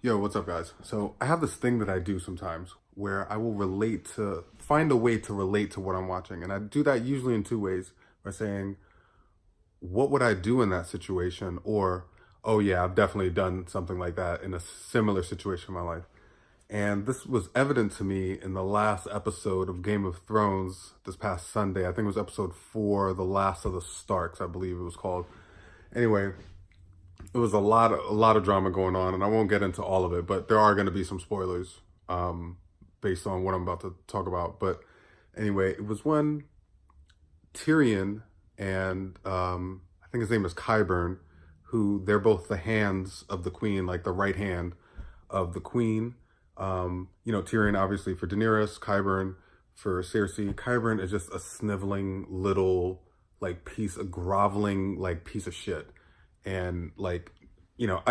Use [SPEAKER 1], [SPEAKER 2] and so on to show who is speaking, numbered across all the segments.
[SPEAKER 1] Yo, what's up, guys? So I have this thing that I do sometimes where I will find a way to relate to what I'm watching. And I do that usually in two ways, by saying, what would I do in that situation? Or, oh yeah, I've definitely done something like that in a similar situation in my life. And this was evident to me in the last episode of Game of Thrones this past Sunday. I think it was episode 4, The Last of the Starks, I believe it was called. Anyway, it was a lot of drama going on, and I won't get into all of it, but there are going to be some spoilers based on what I'm about to talk about. But anyway, it was when Tyrion and I think his name is Qyburn, who they're both the hands of the queen, like the right hand of the queen. Tyrion obviously for Daenerys, Qyburn for Cersei. Qyburn is just a sniveling little groveling piece of shit. And I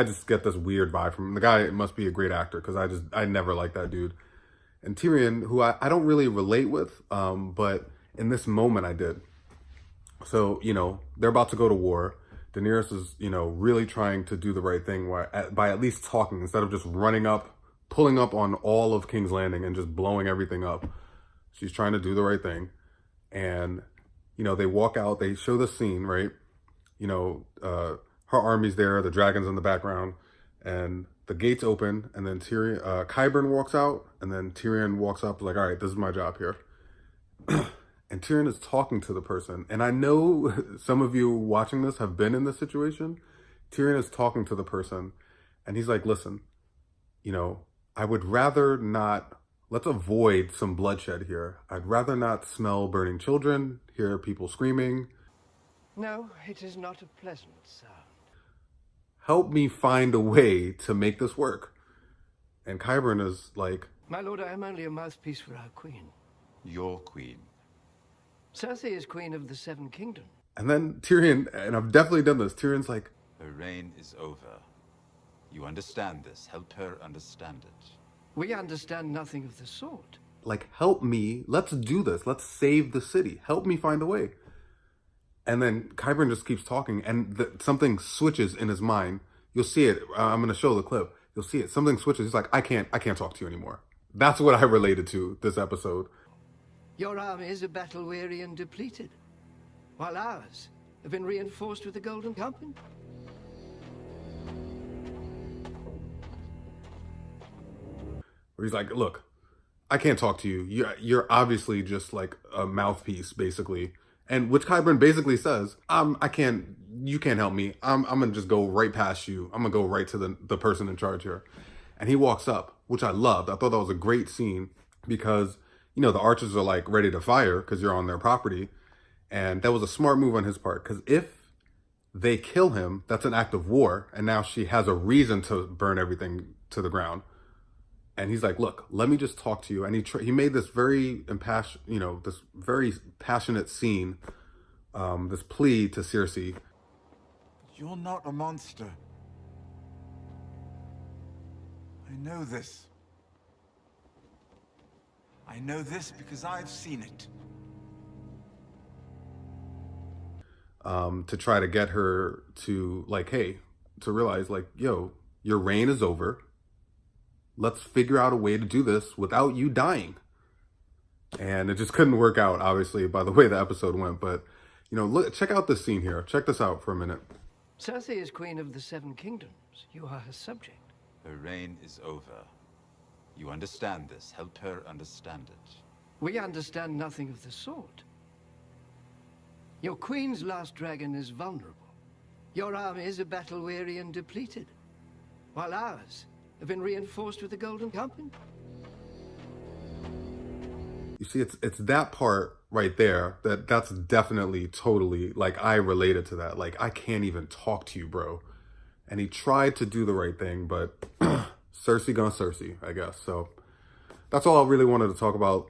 [SPEAKER 1] just get this weird vibe from him. The guy must be a great actor, because I never liked that dude. And Tyrion, who I don't really relate with, but in this moment I did. So, they're about to go to war. Daenerys is, really trying to do the right thing by at least talking, instead of just pulling up on all of King's Landing and just blowing everything up. She's trying to do the right thing. And, they walk out, they show the scene, right? Her army's there, the dragon's in the background, and the gates open, and then Qyburn walks out, and then Tyrion walks up, like, all right, this is my job here. And Tyrion is talking to the person, and I know some of you watching this have been in this situation. Tyrion is talking to the person, and he's like, listen, I would rather not, let's avoid some bloodshed here. I'd rather not smell burning children, hear people screaming.
[SPEAKER 2] No, it is not a pleasant sound.
[SPEAKER 1] Help me find a way to make this work. And Qyburn is like,
[SPEAKER 2] my lord, I am only a mouthpiece for our queen.
[SPEAKER 3] Your queen.
[SPEAKER 2] Cersei is queen of the Seven Kingdoms.
[SPEAKER 1] And then Tyrion, and I've definitely done this, Tyrion's like,
[SPEAKER 3] her reign is over. You understand this. Help her understand it.
[SPEAKER 2] We understand nothing of the sort.
[SPEAKER 1] Like, help me. Let's do this. Let's save the city. Help me find a way. And then Qyburn just keeps talking, and something switches in his mind. You'll see it. I'm going to show the clip. You'll see it. Something switches. He's like, I can't talk to you anymore. That's what I related to this episode.
[SPEAKER 2] Your armies are battle-weary and depleted, while ours have been reinforced with the Golden Company.
[SPEAKER 1] Where he's like, look, I can't talk to you. You're obviously just like a mouthpiece, basically. And which Qyburn basically says, you can't help me. I'm going to just go right past you. I'm going to go right to the person in charge here. And he walks up, which I loved. I thought that was a great scene because, the archers are like ready to fire because you're on their property. And that was a smart move on his part, because if they kill him, that's an act of war. And now she has a reason to burn everything to the ground. And he's like, look, let me just talk to you. And he made this very this very passionate scene, this plea to Cersei.
[SPEAKER 4] You're not a monster. I know this. I know this because I've seen it.
[SPEAKER 1] To try to get her to to realize yo, your reign is over. Let's figure out a way to do this without you dying. And it just couldn't work out, obviously, by the way the episode went. But, look, check out this scene here. Check this out for a minute.
[SPEAKER 2] Cersei is queen of the Seven Kingdoms. You are her subject.
[SPEAKER 3] Her reign is over. You understand this. Help her understand it.
[SPEAKER 2] We understand nothing of the sort. Your queen's last dragon is vulnerable. Your armies are battle-weary and depleted, while ours have been reinforced with the Golden Company.
[SPEAKER 1] You see, it's that part right there that's definitely totally, I related to that. I can't even talk to you, bro. And he tried to do the right thing, but Cersei gonna Cersei, I guess. So that's all I really wanted to talk about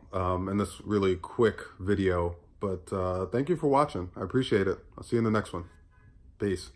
[SPEAKER 1] in this really quick video. But thank you for watching. I appreciate it. I'll see you in the next one. Peace.